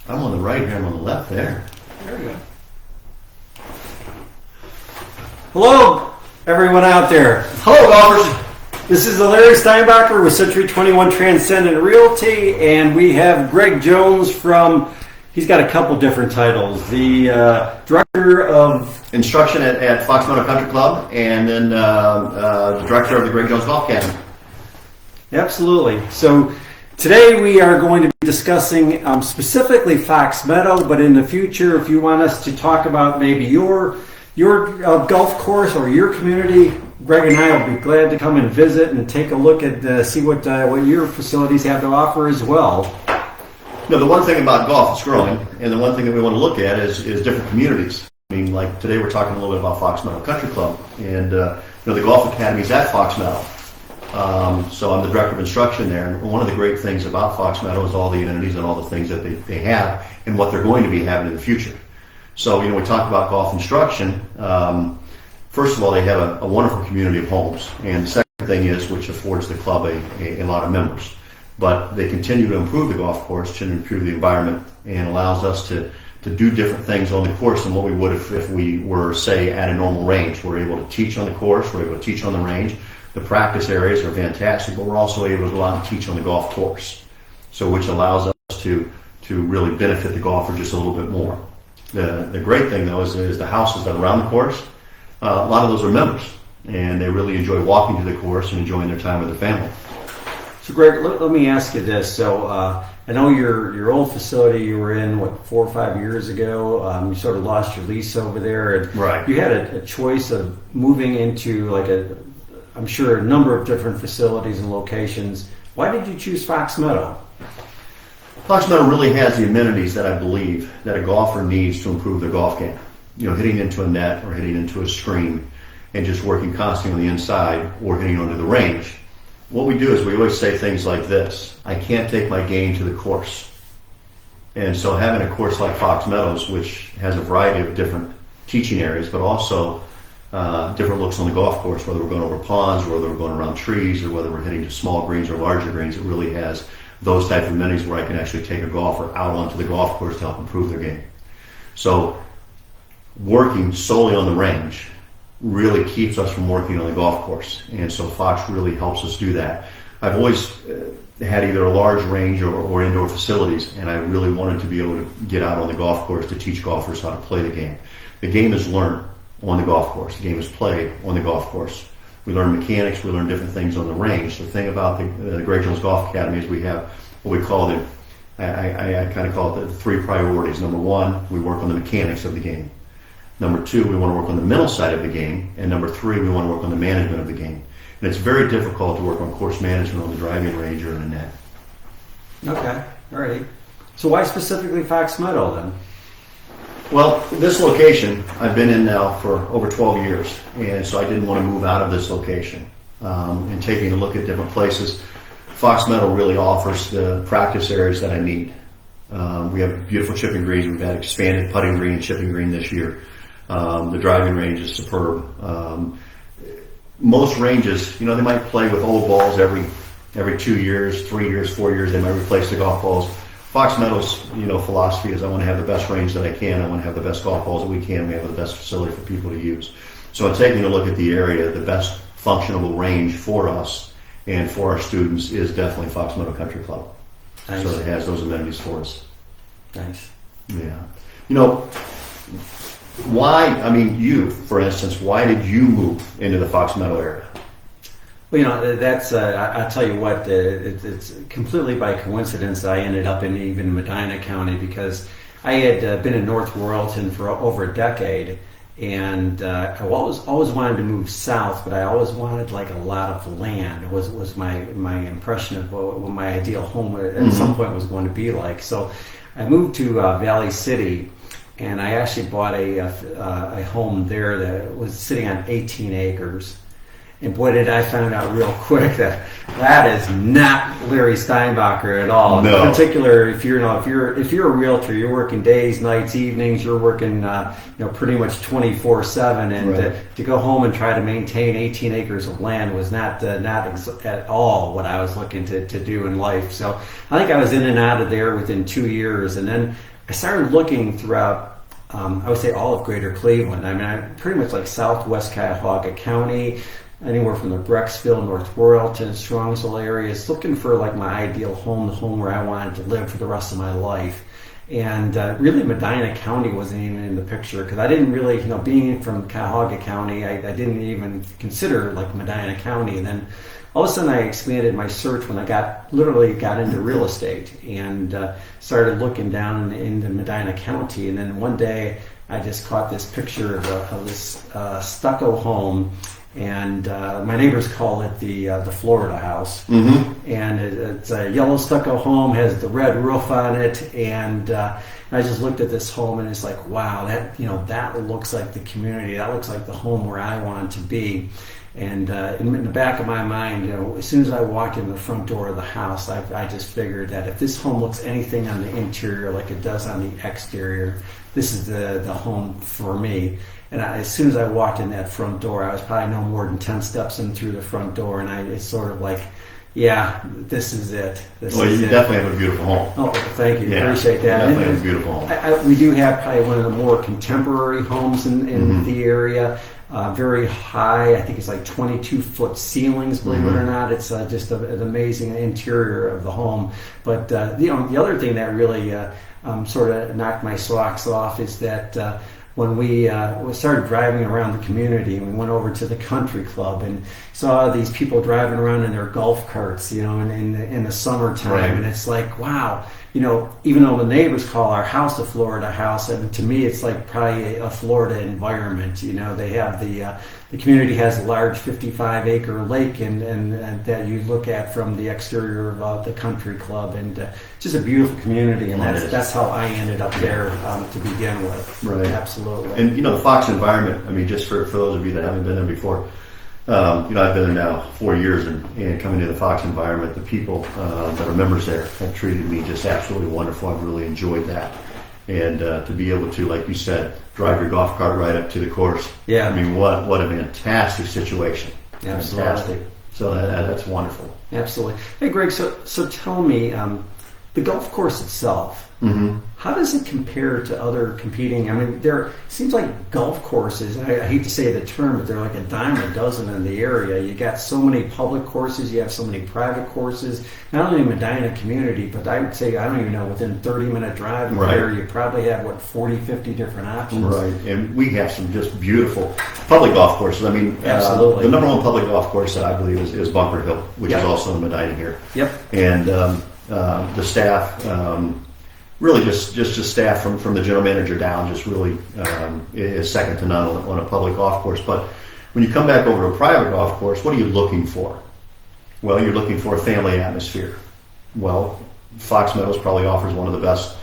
I'm on the right here, I'm on the left there. There we go. Hello, everyone out there. Hello, golfers. This is Larry Steinbacher with Century 21 Transcendent Realty, and we have Greg Jones he's got a couple different titles. The Director of Instruction at Fox Meadow Country Club, and then the Director of the Greg Jones Golf Academy. Absolutely. So today we are going to be discussing specifically Fox Meadow, but in the future, if you want us to talk about maybe your golf course or your community, Greg and I will be glad to come and visit and take a look at see what your facilities have to offer as well. No, the one thing about golf, it's growing, and the one thing that we want to look at is different communities. I mean, like today we're talking a little bit about Fox Meadow Country Club, and the Golf Academy is at Fox Meadow. So I'm the Director of Instruction there, and one of the great things about Fox Meadow is all the amenities and all the things that they have and what they're going to be having in the future. So, we talk about golf instruction. First of all, they have a wonderful community of homes, and the second thing is, which affords the club a lot of members. But they continue to improve the golf course, to improve the environment, and allows us to do different things on the course than what we would if we were, say, at a normal range. We're able to teach on the course, we're able to teach on the range. The practice areas are fantastic, but we're also able to go out and teach on the golf course, so which allows us to really benefit the golfer just a little bit more. The great thing, though, is the houses that are around the course. A lot of those are members, and they really enjoy walking to the course and enjoying their time with their family. So, Greg, let me ask you this. So, I know your old facility you were in, 4 or 5 years ago. You sort of lost your lease over there. And right. You had a choice of moving into I'm sure, a number of different facilities and locations. Why did you choose Fox Meadow? Fox Meadow really has the amenities that I believe that a golfer needs to improve their golf game. Hitting into a net or hitting into a screen and just working constantly on the inside or hitting onto the range. What we do is we always say things like this: I can't take my game to the course. And so having a course like Fox Meadows, which has a variety of different teaching areas, but also different looks on the golf course, whether we're going over ponds, or whether we're going around trees, or whether we're hitting to small greens or larger greens, it really has those type of amenities where I can actually take a golfer out onto the golf course to help improve their game. So working solely on the range really keeps us from working on the golf course, and so Fox really helps us do that. I've always had either a large range or indoor facilities, and I really wanted to be able to get out on the golf course to teach golfers how to play the game. The game is learned on the golf course. The game is played on the golf course. We learn mechanics, we learn different things on the range. The thing about the Greg Jones Golf Academy is we have what we call I kind of call it the 3 priorities. Number 1, we work on the mechanics of the game. Number 2, we want to work on the mental side of the game. And number 3, we want to work on the management of the game. And it's very difficult to work on course management on the driving range or in the net. Okay, all right. So why specifically Fox Meadow then? Well, this location I've been in now for over 12 years, and so I didn't want to move out of this location. And taking a look at different places, Fox Meadow really offers the practice areas that I need. We have beautiful chipping greens. We've had expanded putting green and chipping green this year. The driving range is superb. Most ranges, they might play with old balls every 2 years, 3 years, 4 years. They might replace the golf balls. Fox Meadow's, philosophy is I want to have the best range that I can. I want to have the best golf balls that we can. We have the best facility for people to use. So in taking a look at the area, the best functional range for us and for our students is definitely Fox Meadow Country Club. Nice. So it has those amenities for us. Nice. Yeah. You, for instance, why did you move into the Fox Meadow area? Well, that's, I'll tell you what, it's completely by coincidence that I ended up in even Medina County, because I had been in North Royalton for over a decade, and I always wanted to move south, but I always wanted a lot of land. It was my impression of what my ideal home at some point was going to be like. So I moved to Valley City, and I actually bought a home there that was sitting on 18 acres. And boy, did I find out real quick that is not Larry Steinbacher at all. No. In particular, if you're a realtor, you're working days, nights, evenings. You're working pretty much 24/7, and Right. to go home and try to maintain 18 acres of land was not at all what I was looking to do in life. So I think I was in and out of there within 2 years, and then I started looking throughout. I would say all of Greater Cleveland. I mean, I pretty much like Southwest Cuyahoga County, anywhere from the Brecksville, North Royalton, Strongsville areas, looking for like my ideal home, the home where I wanted to live for the rest of my life. And really Medina County wasn't even in the picture, because I didn't really, being from Cuyahoga County, I didn't even consider like Medina County. And then all of a sudden I expanded my search when I literally got into real estate and started looking down into Medina County. And then one day I just caught this picture of this stucco home. And my neighbors call it the Florida house. Mm-hmm. And it's a yellow stucco home, has the red roof on it, and I just looked at this home and it's like, wow, that looks like the community, that looks like the home where I want to be. And in the back of my mind, as soon as I walked in the front door of the house, I just figured that if this home looks anything on the interior like it does on the exterior, this is the home for me. And as soon as I walked in that front door, I was probably no more than 10 steps in through the front door, and it's sort of like, yeah, this is it. You definitely have a beautiful home. Oh, thank you. Yeah, Appreciate that. Definitely have a beautiful home. We do have probably one of the more contemporary homes in Mm-hmm. the area. Very high. I think it's like 22-foot ceilings, believe Mm-hmm. it or not. It's just an amazing interior of the home. But the other thing that really sort of knocked my socks off is that when we started driving around the community, and we went over to the country club and saw these people driving around in their golf carts, in the summertime. Right. And it's like, wow, even though the neighbors call our house a Florida house, and to me it's like probably a Florida environment. They have the community has a large 55-acre lake, and that you look at from the exterior of the country club, and just a beautiful community. And that's how I ended up there to begin with. Right. Absolutely. And the Fox environment, I mean, just for those of you that haven't been there before, I've been there now 4 years, and coming to the Fox environment, the people that are members there have treated me just absolutely wonderful. I've really enjoyed that. And to be able to, like you said, drive your golf cart right up to the course. Yeah. I mean, what a fantastic situation. Absolutely. Fantastic. So that's wonderful. Absolutely. Hey, Greg, so tell me, the golf course itself, Mm-hmm. how does it compare to other competing? I mean, it seems like golf courses, and I hate to say the term, but they're like a dime a dozen in the area. You got so many public courses, you have so many private courses, not only in Medina community, but I would say, I don't even know, within 30-minute drive Right. there, you probably have, 40, 50 different options. Right, and we have some just beautiful public golf courses. I mean, Absolutely. The number one public golf course that I believe is Bunker Hill, which Yep. is also in Medina here. Yep. And the staff, really just staff from the general manager down, just really is second to none on a public golf course. But when you come back over to a private golf course, what are you looking for? Well, you're looking for a family atmosphere. Well, Fox Meadows probably offers one of the best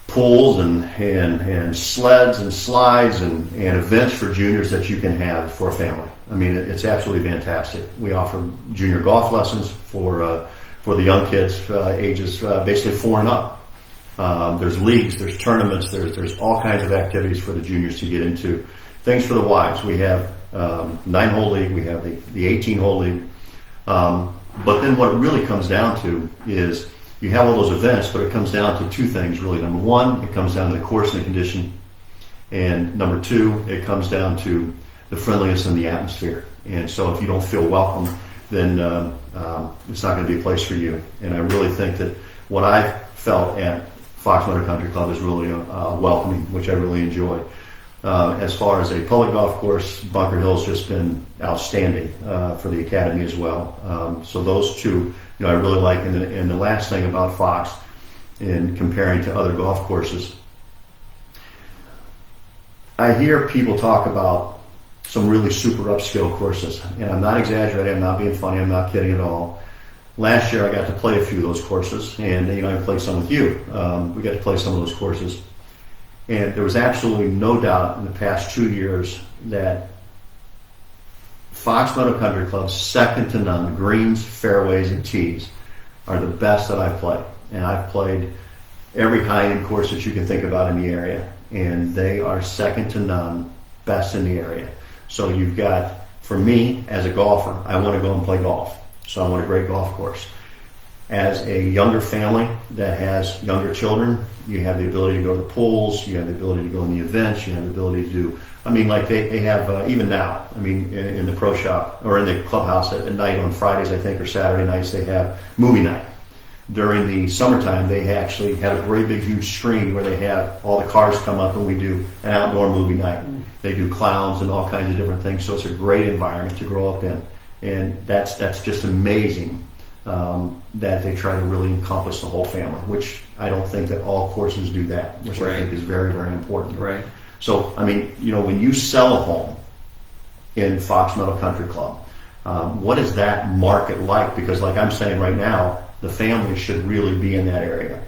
pools and sleds and slides and events for juniors that you can have for a family. I mean, it's absolutely fantastic. We offer junior golf lessons for the young kids, ages basically 4 and up. There's leagues, there's tournaments, there's all kinds of activities for the juniors to get into. Things for the wives. We have 9-hole league, we have the 18-hole league. But then what it really comes down to is you have all those events, but it comes down to 2 things really. Number 1, it comes down to the course and the condition. And number 2, it comes down to the friendliness and the atmosphere. And so if you don't feel welcome, then it's not going to be a place for you. And I really think that what I felt at Fox Meadow Country Club is really welcoming, which I really enjoy. As far as a public golf course, Bunker Hill's just been outstanding for the academy as well. So those 2, I really like. And the last thing about Fox, in comparing to other golf courses, I hear people talk about some really super upscale courses, and I'm not exaggerating, I'm not being funny, I'm not kidding at all. Last year I got to play a few of those courses, and I played some with you. We got to play some of those courses, and there was absolutely no doubt in the past 2 years that Fox Meadow Country Club, second to none. The greens, fairways, and tees are the best that I've played. And I've played every high-end course that you can think about in the area, and they are second to none, best in the area. So you've got, for me, as a golfer, I want to go and play golf. So I want a great golf course. As a younger family that has younger children, you have the ability to go to the pools, you have the ability to go in the events, you have the ability to do, I mean, like they have, even now, I mean, in the pro shop, or in the clubhouse at night on Fridays, I think, or Saturday nights, they have movie night. During the summertime, they actually have a great big huge screen where they have all the cars come up and we do an outdoor movie night. They do clowns and all kinds of different things, so it's a great environment to grow up in. And that's just amazing that they try to really encompass the whole family, which I don't think that all courses do that, which I think is very, very important. Right. So, I mean, you know, when you sell a home in Fox Meadow Country Club, what is that market like? Because like I'm saying right now, the family should really be in that area.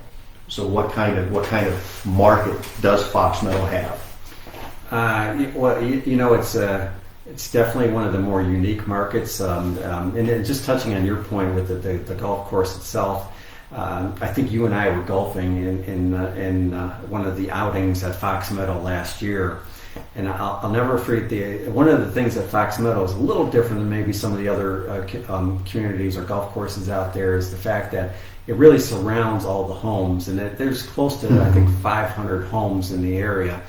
So what kind of market does Fox Meadow have? Well, you know, it's definitely one of the more unique markets. And just touching on your point with the golf course itself, I think you and I were golfing in one of the outings at Fox Meadow last year. And I'll never forget one of the things that Fox Meadow is a little different than maybe some of the other communities or golf courses out there is the fact that it really surrounds all the homes, and there's close to I think 500 homes in the area.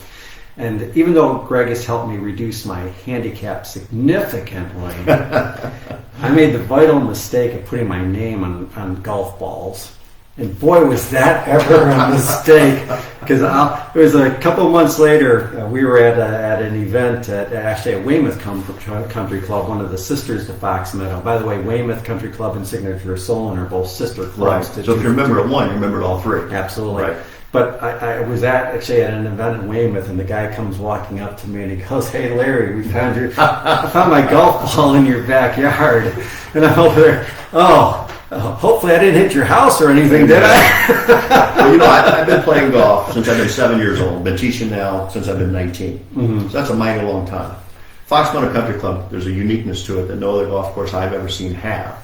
And even though Greg has helped me reduce my handicap significantly, I made the vital mistake of putting my name on golf balls. And boy, was that ever a mistake! Because it was a couple of months later, we were at an event actually at Weymouth Country Club, one of the sisters to Fox Meadow. By the way, Weymouth Country Club and Signature Solon are both sister clubs. Right. So if you remember one, you remembered all three. Absolutely. Right. But I was actually at an event in Weymouth, and the guy comes walking up to me and he goes, "Hey Larry, I found my golf ball in your backyard." And I'm over there, hopefully I didn't hit your house or anything, did I? Well, you know, I've been playing golf since I've been 7 years old. Been teaching now since I've been 19. Mm-hmm. So that's a mighty long time. Fox Meadow Country Club, there's a uniqueness to it that no other golf course I've ever seen have.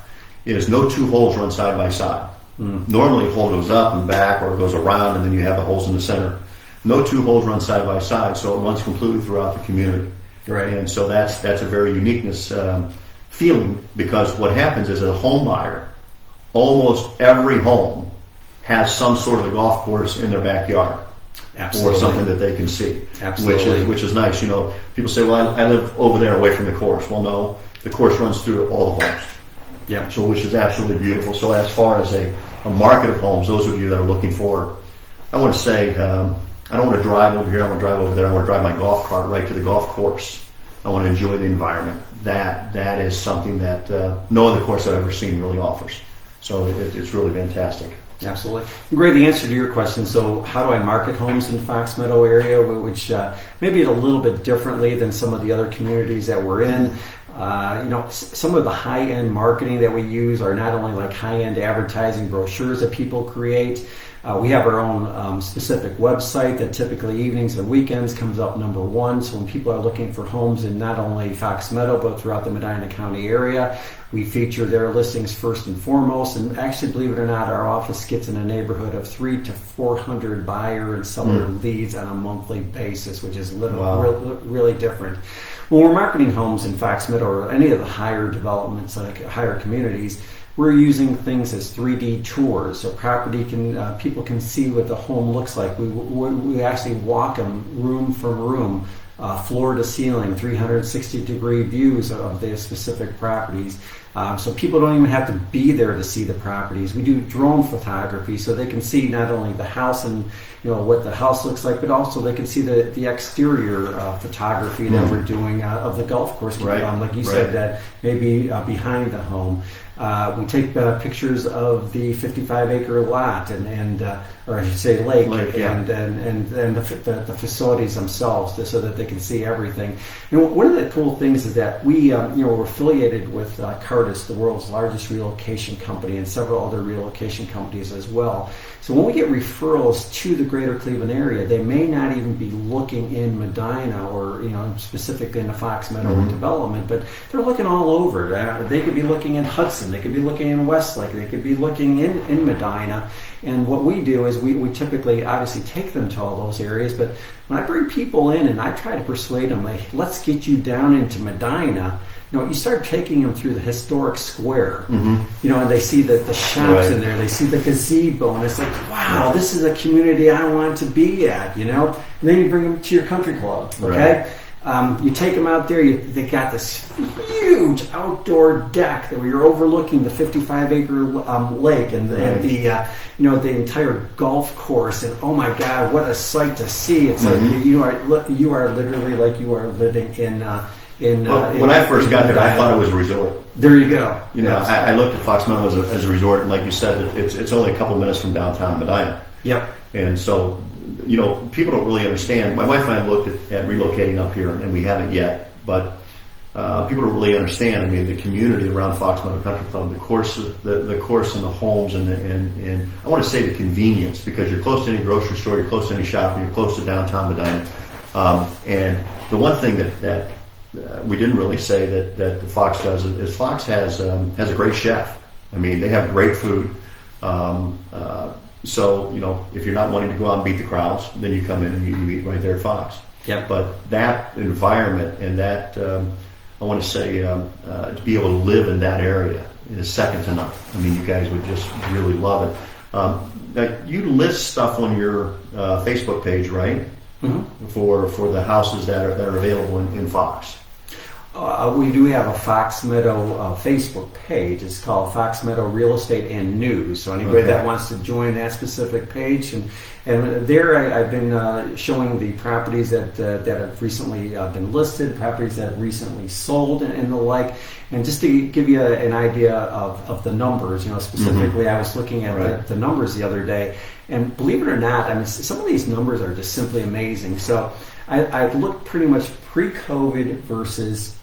Is no two holes run side by side. Normally a hole goes up and back or it goes around and then you have the holes in the center. No two holes run side by side, so it runs completely throughout the community. Right. And so that's a very uniqueness feeling, because what happens is, as a home buyer, almost every home has some sort of a golf course in their backyard. Absolutely. Or something that they can see. Absolutely. Which is nice. You know, people say, well, I live over there away from the course. Well, no, the course runs through all the homes. Yeah. So, which is absolutely beautiful. So as far as a market of homes, those of you that are looking for, I want to say, I don't want to drive over here, I want to drive over there, I want to drive my golf cart right to the golf course. I want to enjoy the environment. That is something that no other course I've ever seen really offers. So it's really fantastic. Absolutely. Greg, the answer to your question, so how do I market homes in the Fox Meadow area, which maybe a little bit differently than some of the other communities that we're in. Some of the high-end marketing that we use are not only like high-end advertising brochures that people create. We have our own specific website that typically evenings and weekends comes up number one. So when people are looking for homes in not only Fox Meadow but throughout the Medina County area, we feature their listings first and foremost. And actually, believe it or not, our office gets in a neighborhood of 300 to 400 buyer and seller leads on a monthly basis, which is really different. When we're marketing homes in Fox Meadow or any of the higher developments, like higher communities, we're using things as 3D tours, so people can see what the home looks like. We actually walk them room from room, floor to ceiling, 360-degree views of the specific properties. So people don't even have to be there to see the properties. We do drone photography, so they can see not only the house and what the house looks like, but also they can see the exterior photography that we're doing of the golf course. Right. Like you said, that maybe behind the home. We take pictures of the 55-acre lot or I should say lake, and the facilities themselves, so that they can see everything. One of the cool things is that we're affiliated with Chartis, the world's largest relocation company, and several other relocation companies as well. So when we get referrals to the greater Cleveland area, they may not even be looking in Medina or, specifically in the Fox Meadow development, but they're looking all over. They could be looking in Hudson, they could be looking in Westlake, they could be looking in Medina. And what we do is we typically obviously take them to all those areas, but when I bring people in and I try to persuade them, like, let's get you down into Medina, you start taking them through the historic square, and they see the shops in there, they see the gazebo, and it's like, wow, this is a community I want to be at, And then you bring them to your country club, okay? Right. You take them out there, they got this huge outdoor deck that you're overlooking the 55-acre lake and the entire golf course, and oh my God, what a sight to see! It's like you are literally like you are living in. When I first got there, I thought it was a resort. There you go. I looked at Fox Meadow as a resort, and like you said, it's only a couple minutes from downtown Medina. Yep. And so, people don't really understand. My wife and I looked at relocating up here, and we haven't yet, but people don't really understand. I mean, the community around Fox Meadow Country Club, the course and the homes, and I want to say the convenience, because you're close to any grocery store, you're close to any shopping, you're close to downtown Medina. And the one thing that we didn't really say that the Fox does is Fox has a great chef. I mean, they have great food. So, if you're not wanting to go out and beat the crowds, then you come in and you eat right there at Fox. Yep. But that environment and that, I want to say, to be able to live in that area is second to none. I mean, you guys would just really love it. Now, you list stuff on your Facebook page, right? Mm-hmm. For the houses that are available in Fox. We do have a Fox Meadow Facebook page. It's called Fox Meadow Real Estate and News. So anybody that wants to join that specific page, and there I've been showing the properties that have recently been listed, properties that have recently sold, and the like. And just to give you an idea of the numbers, specifically, I was looking at the numbers the other day, and believe it or not, I mean, some of these numbers are just simply amazing. So I looked pretty much pre-COVID versus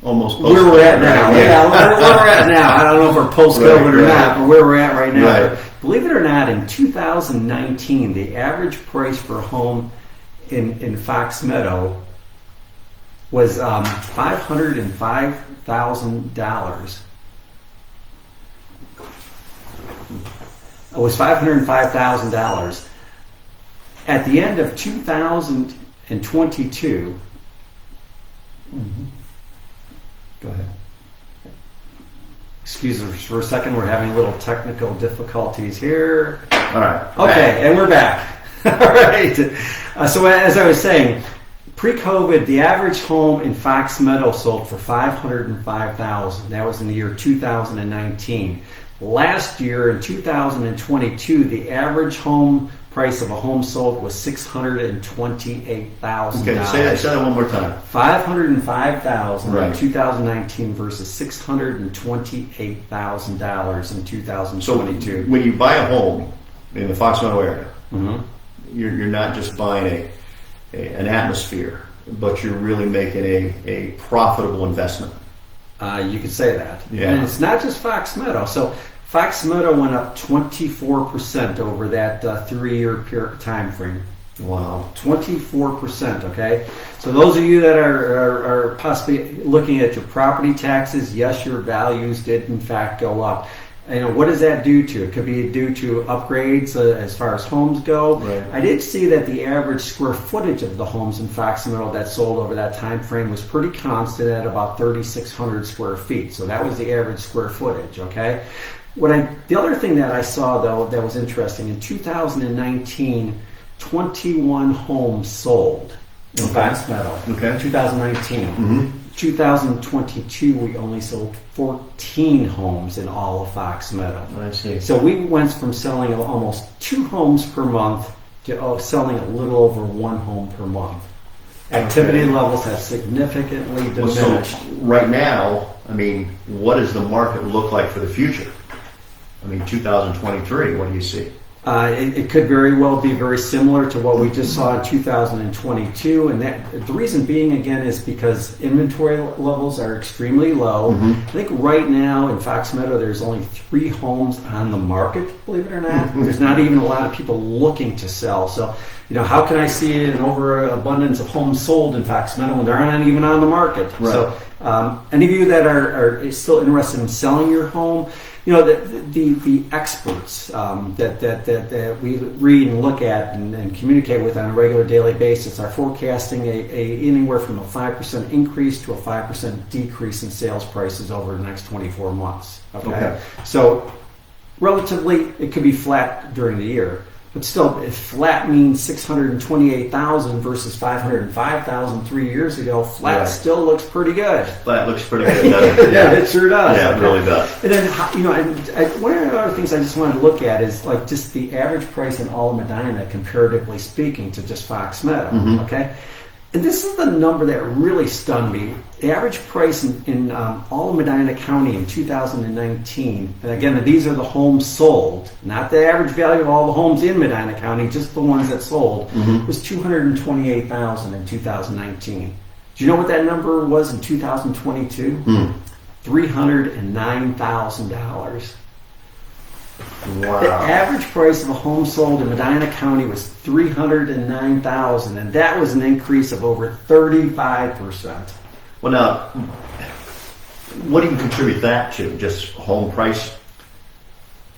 almost where we're at now. Yeah, where we're at now. I don't know if we're post-COVID or not, but where we're at right now. Right. But believe it or not, in 2019, the average price for a home in Fox Meadow was $505,000. It was $505,000. At the end of 2022, go ahead. Excuse us for a second. We're having a little technical difficulties here. All right. Okay, and we're back. All right. So as I was saying, pre-COVID, the average home in Fox Meadow sold for $505,000. That was in the year 2019. Last year, in 2022, the average home price of a home sold was $628,000. Okay, say that one more time. $505,000 in 2019 versus $628,000 in 2022. So when you buy a home in the Fox Meadow area, you're not just buying an atmosphere, but you're really making a profitable investment. You could say that. Yeah. And it's not just Fox Meadow. So Fox Meadow went up 24% over that 3-year time frame. Wow. 24%, okay? So those of you that are possibly looking at your property taxes, yes, your values did in fact go up. What does that due to? It could be due to upgrades as far as homes go. Right. I did see that the average square footage of the homes in Fox Meadow that sold over that time frame was pretty constant at about 3,600 square feet. So that was the average square footage, okay? The other thing that I saw, though, that was interesting, in 2019, 21 homes sold in Fox Meadow. Okay. 2019. Mm-hmm. 2022, we only sold 14 homes in all of Fox Meadow. I see. So we went from selling almost 2 homes per month to selling a little over 1 home per month. Activity levels have significantly diminished. So right now, I mean, what does the market look like for the future? I mean, 2023, what do you see? It could very well be very similar to what we just saw in 2022, and that the reason being again is because inventory levels are extremely low. I think right now in Fox Meadow there's only 3 homes on the market, believe it or not. There's not even a lot of people looking to sell. So, how can I see an overabundance of homes sold in Fox Meadow when they're not even on the market? Right. So, any of you that are still interested in selling your home, the experts that we read and look at and communicate with on a regular daily basis are forecasting anywhere from a 5% increase to a 5% decrease in sales prices over the next 24 months. Okay. So relatively, it could be flat during the year. But still, if flat means 628,000 versus 505,000 3 years ago, flat still looks pretty good. Flat looks pretty good, doesn't it? Yeah, it sure does. Yeah, it really does. And then, one of the other things I just wanted to look at is like just the average price in all of Medina, comparatively speaking, to just Fox Meadow. Okay. And this is the number that really stunned me. The average price in all of Medina County in 2019, and again, these are the homes sold, not the average value of all the homes in Medina County, just the ones that sold, was $228,000 in 2019. Do you know what that number was in 2022? $309,000. Wow. The average price of a home sold in Medina County was $309,000, and that was an increase of over 35%. Well, now, what do you contribute that to? Just home price?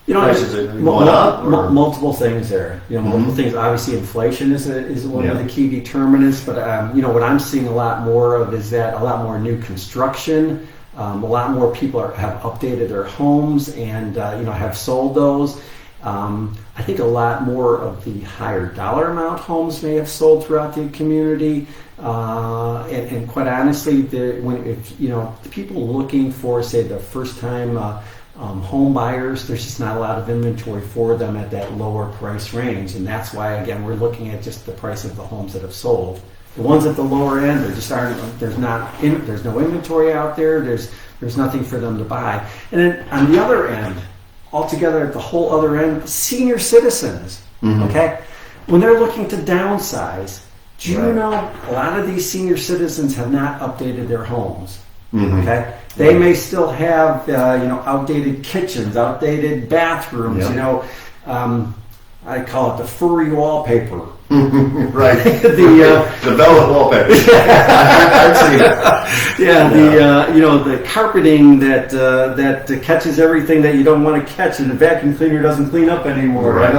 Prices are going up? Multiple things there. Multiple things. Obviously, inflation is one of the key determinants. But what I'm seeing a lot more of is that a lot more new construction. A lot more people have updated their homes and have sold those. I think a lot more of the higher dollar amount homes may have sold throughout the community. And quite honestly, the people looking for, say, the first time home buyers, there's just not a lot of inventory for them at that lower price range, and that's why again we're looking at just the price of the homes that have sold. The ones at the lower end, there just aren't. There's no inventory out there. There's nothing for them to buy. And then on the other end, altogether at the whole other end, senior citizens. Okay, when they're looking to downsize, do you know a lot of these senior citizens have not updated their homes? Okay, they may still have outdated kitchens, outdated bathrooms. I call it the furry wallpaper. Right. the velvet wallpaper. I've seen it. The carpeting that catches everything that you don't want to catch, and the vacuum cleaner doesn't clean up anymore. Right.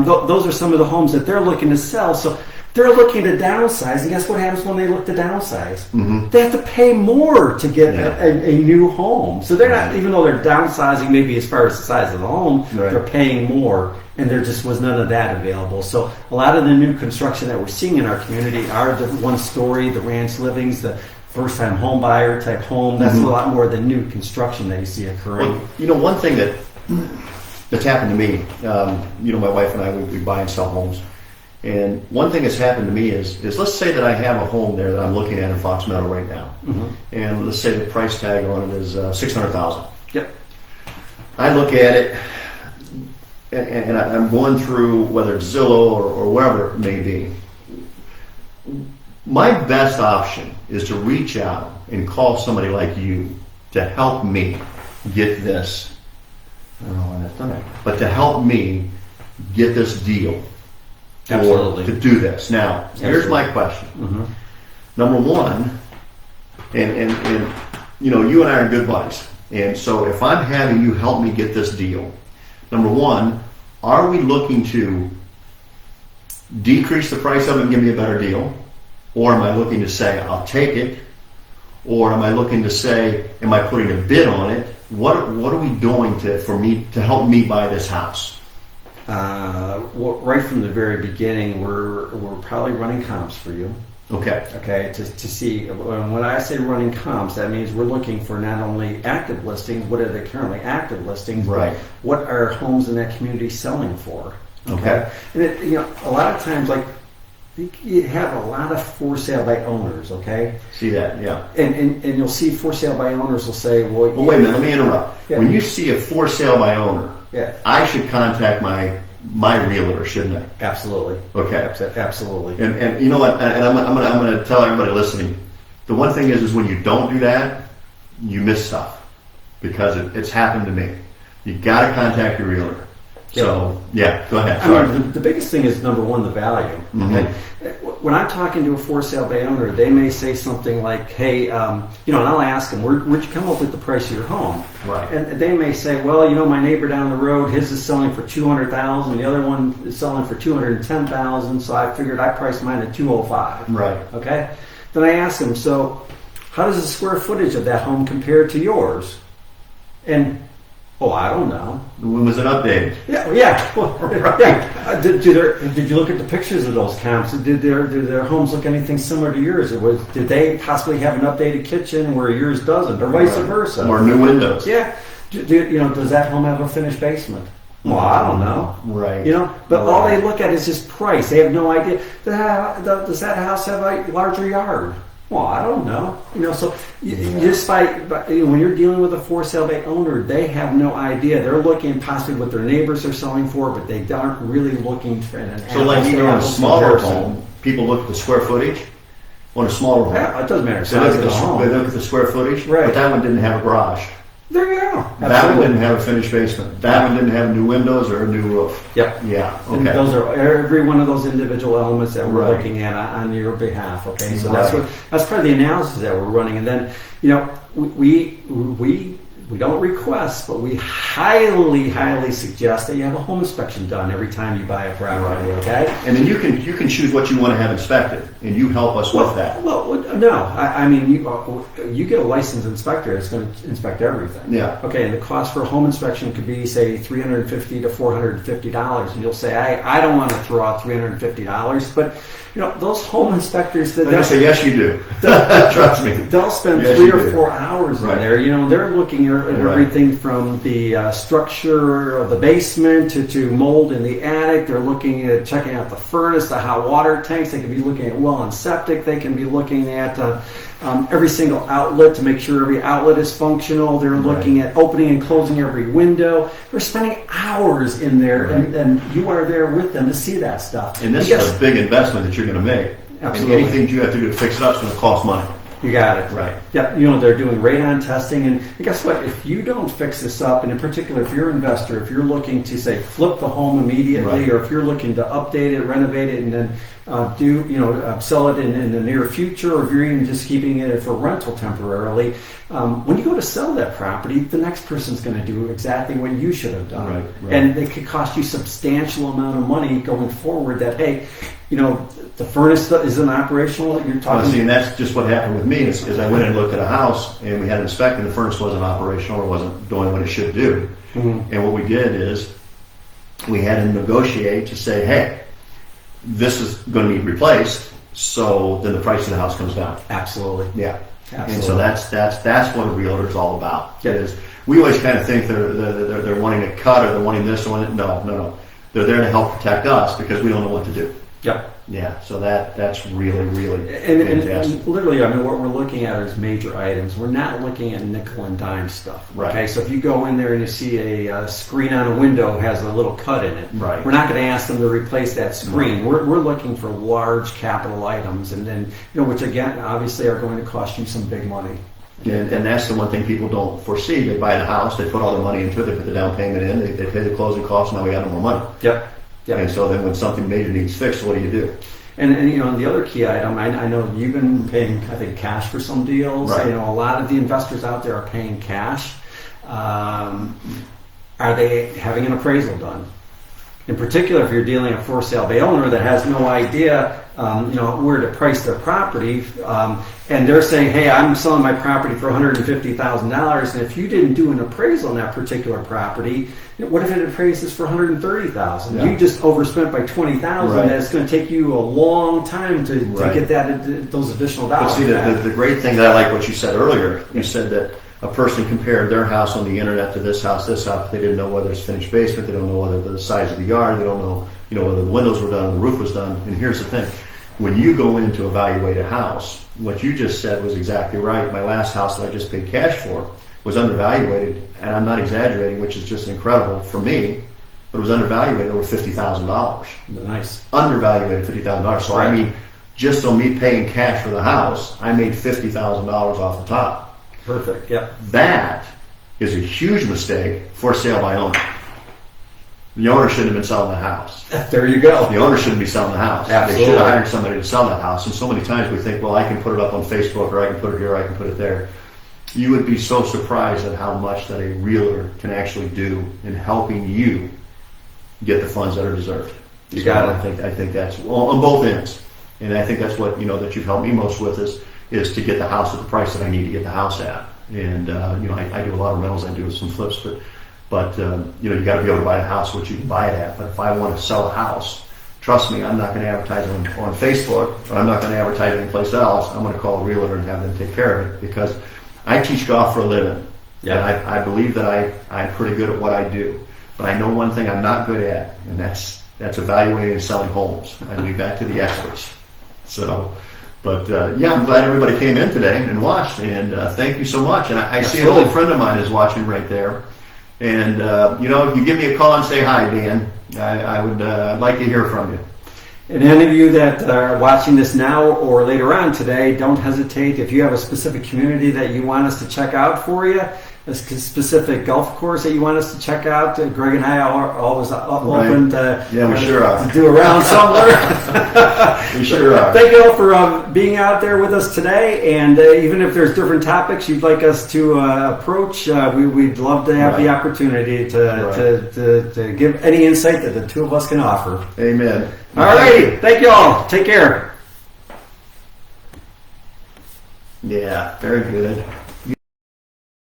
Those are some of the homes that they're looking to sell. So they're looking to downsize, and guess what happens when they look to downsize? They have to pay more to get a new home. So they're not, even though they're downsizing maybe as far as the size of the home, they're paying more, and there just was none of that available. So a lot of the new construction that we're seeing in our community are the one story, the ranch livings, the first time home buyer type home. That's a lot more of the new construction that you see occurring. Well, one thing that's happened to me, my wife and I, we buy and sell homes. And one thing that's happened to me is let's say that I have a home there that I'm looking at in Fox Meadow right now, and let's say the price tag on it is $600,000. Yep. I look at it, and I'm going through whether it's Zillow or wherever it may be. My best option is to reach out and call somebody like you to help me get this. I don't know when that's done, but to help me get this deal. Absolutely. To do this. Now, here's my question. Number one, and you and I are good buddies. And so if I'm having you help me get this deal, number one, are we looking to decrease the price of it and give me a better deal? Or am I looking to say, I'll take it? Or am I looking to say, am I putting a bid on it? What are we doing to help me buy this house? Right from the very beginning, we're probably running comps for you. Okay. To see. When I say running comps, that means we're looking for not only active listings, what are the currently active listings, right? But what are homes in that community selling for? Okay. And a lot of times, like, you have a lot of for sale by owners. Okay. See that? Yeah. And you'll see for sale by owners will say, well, wait a minute. Let me interrupt. Yeah. When you see a for sale by owner, I should contact my my realtor, shouldn't I? Absolutely. Okay. Absolutely. And you know what? And I'm going to tell everybody listening. The one thing is when you don't do that, you miss stuff, because it's happened to me. You got to contact your realtor. So yeah, go ahead. Sorry. I mean, the biggest thing is, number one, the value. Mm-hmm. Okay? When I'm talking to a for sale by owner, they may say something like, "Hey, and I'll ask them, where'd you come up with the price of your home?" Right. And they may say, "Well, my neighbor down the road, his is selling for $200,000, the other one is selling for $210,000, so I figured I priced mine at $205." Right. Okay. Then I ask them, "So, how does the square footage of that home compare to yours?" And I don't know. When was it updated? Yeah. Well, yeah. Did you look at the pictures of those comps? Did their homes look anything similar to yours? Did they possibly have an updated kitchen where yours doesn't, or vice versa? Or new windows? Yeah. Does that home have a finished basement? Well, I don't know. Right. But all they look at is just price. They have no idea. Does that house have a larger yard? Well, I don't know. So just when you're dealing with a for sale by owner, they have no idea. They're looking possibly what their neighbors are selling for, but they aren't really looking for an So like even on a smaller home, people look at the square footage. On a smaller home, yeah, it doesn't matter. They look at the square footage, right? But that one didn't have a garage. There you go. That one didn't have a finished basement. That one didn't have new windows or a new roof. Yep. Yeah. Okay. And those are every one of those individual elements that we're Right. looking at on your behalf. Okay. So Right. that's part of the analysis that we're running. And then we don't request, but we highly suggest that you have a home inspection done every time you buy a property. Right. Okay. And then you can choose what you want to have inspected, and you help us with that. Well, no. I mean, you get a licensed inspector that's going to inspect everything. Yeah. Okay, and the cost for a home inspection could be, say, $350 to $450, and you'll say, I don't want to throw out $350, but those home inspectors that I say yes, you do. Trust me. They'll spend Yes, 3 you or do. 4 hours Right. in there. They're looking at everything from the structure of the basement to mold in the attic. They're looking at checking out the furnace, the hot water tanks. They can be looking at well and septic. They can be looking at every single outlet to make sure every outlet is functional. They're looking at opening and closing every window. They're spending hours in there, and you are there with them to see that stuff. And this is a big investment that you're going to make. Absolutely. And anything you have to do to fix it up is going to cost money. You got it. Right. Yeah, they're doing radon testing, and guess what? If you don't fix this up, and in particular, if you're an investor, if you're looking to say flip the home immediately, Right. or if you're looking to update it, renovate it, and then sell it in the near future, or if you're even just keeping it for rental temporarily, when you go to sell that property, the next person's going to do exactly what you should have done, Right. and it could cost you substantial amount of money going forward. That the furnace isn't operational. You're talking. Well, see, and that's just what happened with me. Is I went and looked at a house, and we had it inspected. The furnace wasn't operational, or wasn't doing what it should do. Mm-hmm. And what we did is we had to negotiate to say, hey, this is going to need replaced. So then the price of the house comes down. Absolutely. Yeah. Absolutely. And so that's what a realtor is all about. Yeah. Is we always kind of think they're wanting to cut, or they're wanting this or wanting no. They're there to help protect us because we don't know what to do. Yep. Yeah, so that's really And fantastic. literally, what we're looking at is major items. We're not looking at nickel and dime stuff. Right. Okay, so if you go in there and you see a screen on a window has a little cut in it, Right. we're not going to ask them to replace that screen. We're looking for large capital items, and then which again, obviously, are going to cost you some big money. And that's the one thing people don't foresee. They buy the house, they put all the money into it, they put the down payment in, they pay the closing costs, now we got no more money. Yep. And so then when something major needs fixed, what do you do? And the other key item, I know you've been paying, I think, cash for some deals. Right. A lot of the investors out there are paying cash. Are they having an appraisal done? In particular, if you're dealing a for sale by owner that has no idea, where to price their property, and they're saying, "Hey, I'm selling my property for $150,000," and if you didn't do an appraisal on that particular property, what if it appraises for $130,000? Yeah. You just overspent by $20,000. Right. And it's going to take you a long time to Right. get those additional But dollars. see, back. the great thing that I like what you said earlier, you said that a person compared their house on the internet to this house. They didn't know whether it's finished basement, they don't know whether the size of the yard, they don't know, whether the windows were done, the roof was done. And here's the thing. When you go in to evaluate a house, what you just said was exactly right. My last house that I just paid cash for was undervaluated, and I'm not exaggerating, which is just incredible for me. but it was undervalued at over $50,000. Nice. Undervalued at $50,000. So I mean, just on me paying cash for the house, I made $50,000 off the top. Perfect. Yep. That is a huge mistake for sale by owner. The owner shouldn't have been selling the house. There you go. The owner shouldn't be selling the house. Absolutely. They should have hired somebody to sell that house. And so many times we think, well, I can put it up on Facebook, or I can put it here, I can put it there. You would be so surprised at how much that a realtor can actually do in helping you get the funds that are deserved. You got it. I think that's on both ends. And I think that's what, that you've helped me most with is to get the house at the price that I need to get the house at. And, I do a lot of rentals, I do some flips, but you got to be able to buy a house what you can buy it at. But if I want to sell a house, trust me, I'm not going to advertise on Facebook, or I'm not going to advertise anyplace else. I'm going to call a realtor and have them take care of it, because I teach golf for a living. Yeah. And I believe that I'm pretty good at what I do. But I know one thing I'm not good at, and that's evaluating and selling homes. I leave that to the experts. So, but I'm glad everybody came in today and watched, and thank you so much. And I see an old friend of mine is watching right there. And, if you give me a call and say hi, Dan, I'd like to hear from you. And any of you that are watching this now or later on today, don't hesitate. If you have a specific community that you want us to check out for you, a specific golf course that you want us to check out, Greg and I are always open to, we sure are. to do a round somewhere. We sure are. Thank you all for being out there with us today. And even if there's different topics you'd like us to approach, we'd love to have the opportunity to give any insight that the two of us can offer. Amen. All right. Thank you all. Take care. Yeah, very good.